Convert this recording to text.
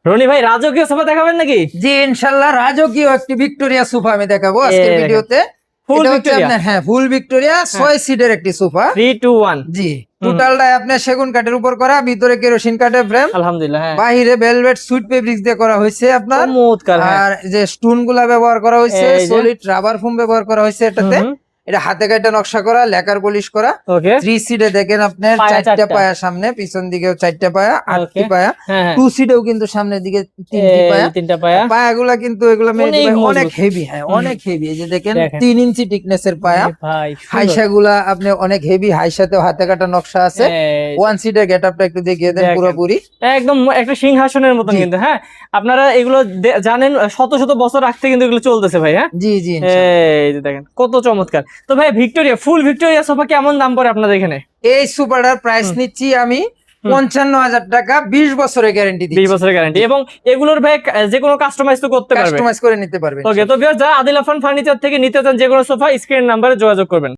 রনি ভাই রাজকীয় সোফা দেখাবেন নাকি? জি ইনশাআল্লাহ রাজকীয় একটি ভিক্টোরিয়া সোফা আমি দেখাবো আজকের ভিডিওতে। ফুল এটা হচ্ছে ভিক্টোরিয়া, আপনার ফুল ভিক্টোরিয়া 6 সিটের একটি সোফা। 3 2 1। জি টোটালটাই আপনার সেগুন কাঠের উপর করা, ভিতরে কেরোসিন কাঠের ফ্রেম, আলহামদুলিল্লাহ। হ্যাঁ, বাহিরে ভেলভেট সুইট ফেব্রিক্স দিয়ে করা হয়েছে আপনার। চমৎকার। হ্যাঁ, আর যে স্টোন গুলা ব্যবহার করা হয়েছে এই যে। সলিড রাবার ফোম ব্যবহার করা হয়েছে এটাতে। এটা হাতে কাটা নকশা করা, লেকার পলিশ করা। ওকে। 3 সিটে দেখেন আপনার পায়া 4টা চারটা। পায়া সামনে, পিছন দিকেও 4টা পায়া, 8টি Okay. পায়া। হ্যাঁ, হ্যাঁ। 2 সিটেও কিন্তু সামনের দিকে 3টি পায়া। 3টা পায়া। পায়াগুলা কিন্তু এগুলা অনেক অনেক মজবুত। হেভি, হ্যাঁ অনেক হেভি। এই যে দেখেন দেখেন। 3 ইঞ্চি টিকনেসের পায়া। ভাই হাইসাগুলা আপনি অনেক হেভি, হাইসাতেও হাতে কাটা নকশা আছে। 1 সিটের গেটআপটা একটু দেখিয়ে দেন দেখেন। পুরোপুরি। একদম একটা সিংহাসনের মতন জি। কিন্তু। হ্যাঁ, আপনারা এগুলো জানেন শত শত বছর আগ থেকে কিন্তু এগুলো চলতেছে ভাই। হ্যাঁ, জি জি ইনশাআল্লাহ। এই যে দেখেন কত চমৎকার। তো ভাই ভিক্টোরিয়া, ফুল ভিক্টোরিয়া সোফা কেমন দাম পড়ে আপনাদের এখানে? এই সুপারটার প্রাইস নিচ্ছি আমি 55,000 টাকা, 20 বছরের গ্যারান্টি 20 দিচ্ছি। বছরের গ্যারান্টি, এবং এগুলোর ভাই যে কোনো কাস্টমাইজ তো করতে পারবে। কাস্টমাইজ করে নিতে পারবেন। ওকে, তো ভিউয়ার্স যারা আদিল আফান ফার্নিচার থেকে নিতে চান যে কোনো সোফা, স্ক্রিন নাম্বারে যোগাযোগ করবেন।